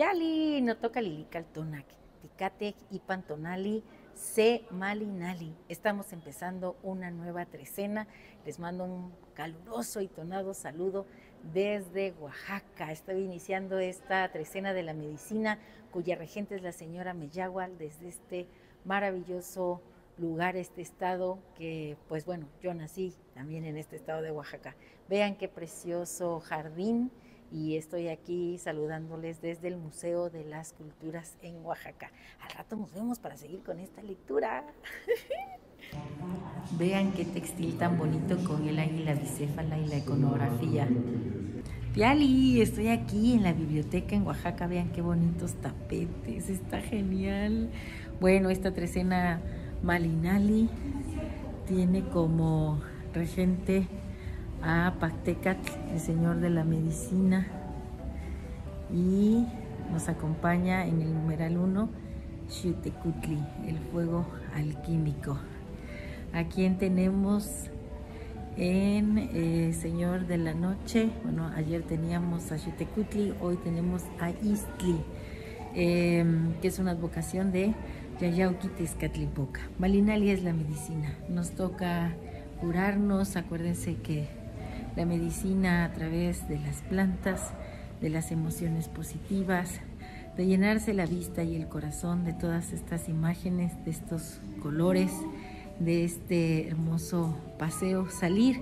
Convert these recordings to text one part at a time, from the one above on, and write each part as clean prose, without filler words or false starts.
Piali, no toca Lilikaltonak, Ticatec y Pantonali, Se Malinali. Estamos empezando una nueva trecena. Les mando un caluroso y tonado saludo desde Oaxaca. Estoy iniciando esta trecena de la medicina, cuya regente es la señora Meyahual, desde este maravilloso lugar, este estado que, pues bueno, yo nací también en este estado de Oaxaca. Vean qué precioso jardín, y estoy aquí saludándoles desde el Museo de las Culturas en Oaxaca. Al rato nos vemos para seguir con esta lectura. Vean qué textil tan bonito con el águila bicéfala y la iconografía. Piali, estoy aquí en la biblioteca en Oaxaca. Vean qué bonitos tapetes, está genial. Bueno, esta trecena Malinali tiene como regente a Pactecatl, el señor de la medicina, y nos acompaña en el numeral 1 Xiuhtecutli, el fuego alquímico. ¿A quién tenemos en señor de la noche? Bueno, ayer teníamos a Xiuhtecutli, hoy tenemos a Istli, que es una advocación de Yayauquitezcatlipoca. Malinali es la medicina, nos toca curarnos. Acuérdense que la medicina a través de las plantas, de las emociones positivas, de llenarse la vista y el corazón de todas estas imágenes, de estos colores, de este hermoso paseo. Salir,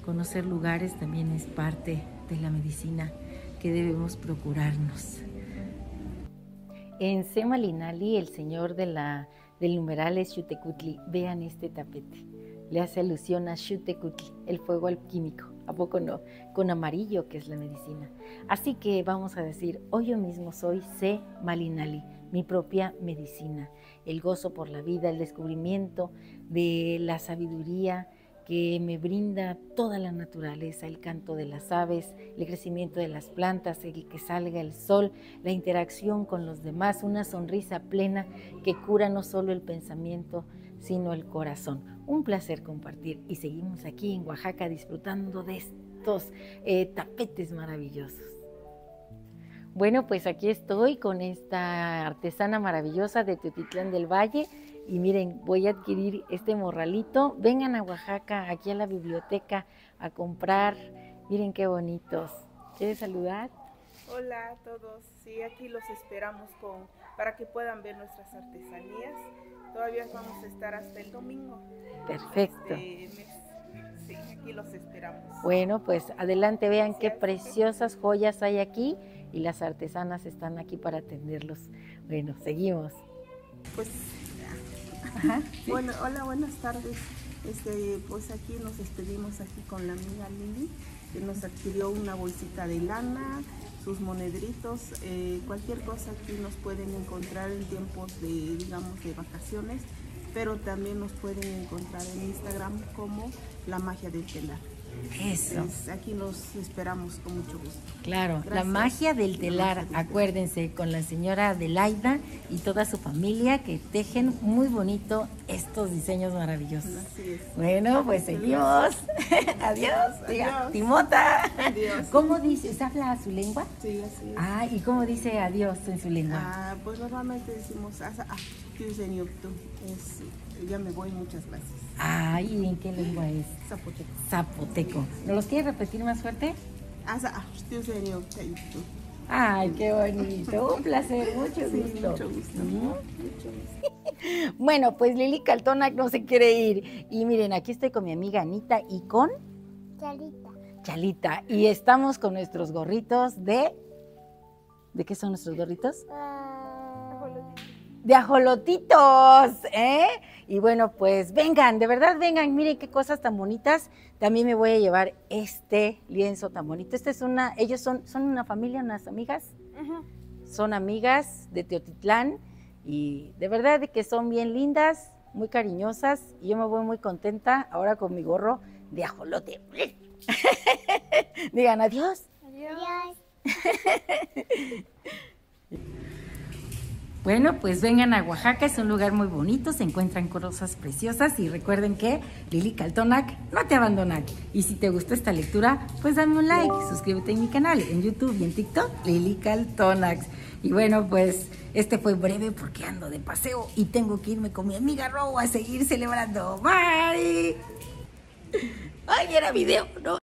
conocer lugares también es parte de la medicina que debemos procurarnos. En Se Malinali, el señor del numeral es Xiuhtecutli. Vean este tapete, le hace alusión a Xiuhtecutli, el fuego alquímico. ¿A poco no? Con amarillo, que es la medicina. Así que vamos a decir, hoy yo mismo soy Se Malinali, mi propia medicina. El gozo por la vida, el descubrimiento de la sabiduría que me brinda toda la naturaleza, el canto de las aves, el crecimiento de las plantas, el que salga el sol, la interacción con los demás, una sonrisa plena que cura no solo el pensamiento, sino el corazón. Un placer compartir, y seguimos aquí en Oaxaca disfrutando de estos tapetes maravillosos. Bueno, pues aquí estoy con esta artesana maravillosa de Teotitlán del Valle, y miren, voy a adquirir este morralito. Vengan a Oaxaca, aquí a la biblioteca, a comprar. Miren qué bonitos. ¿Quieres saludar? Hola a todos, sí, aquí los esperamos para que puedan ver nuestras artesanías. Todavía vamos a estar hasta el domingo. Perfecto. Sí, aquí los esperamos. Bueno, pues adelante, vean qué preciosas joyas hay aquí, y las artesanas están aquí para atenderlos. Bueno, seguimos. Pues, ajá, ¿sí? Bueno, hola, buenas tardes. Pues aquí nos despedimos aquí con la amiga Lili, que nos adquirió una bolsita de lana, sus monedritos, cualquier cosa aquí nos pueden encontrar en tiempos de, digamos, de vacaciones, pero también nos pueden encontrar en Instagram como La Magia del Telar. Eso. Entonces, aquí los esperamos con mucho gusto. Claro, Gracias. La Magia del Telar, acuérdense, con la señora Adelaida y toda su familia, que tejen muy bonito estos diseños maravillosos. Así es. Bueno, pues seguimos. Adiós. Diga, Adiós. Timota. Adiós. ¿Cómo dices? ¿Habla su lengua? Sí, así es. Ah, ¿y cómo dice adiós en su lengua? Pues normalmente decimos, ya me voy, muchas gracias. Ay, ¿en qué lengua es? Zapoteco. Zapoteco. ¿Nos los quieres repetir más fuerte? Ay, qué bonito. Un placer, mucho gusto. Mucho gusto. Mucho gusto. Bueno, pues Lili Kaltonak no se quiere ir. Y miren, aquí estoy con mi amiga Anita y con Chalita. Y estamos con nuestros gorritos de... ¿De qué son nuestros gorritos? De ajolotitos, ¿eh? Y bueno, pues vengan, de verdad vengan, miren qué cosas tan bonitas. También me voy a llevar este lienzo tan bonito. Ellos son una familia, unas amigas. Son amigas de Teotitlán, y de verdad de que son bien lindas, muy cariñosas, y yo me voy muy contenta ahora con mi gorro de ajolote. Digan adiós. Adiós. Bueno, pues vengan a Oaxaca, es un lugar muy bonito, se encuentran cosas preciosas y recuerden que Lili Caltonac no te abandona. Y si te gustó esta lectura, pues dame un like, suscríbete en mi canal, en YouTube y en TikTok, Lili Caltonac. Y bueno, pues este fue breve porque ando de paseo y tengo que irme con mi amiga Ro a seguir celebrando. Bye. Ay, era video, ¿no?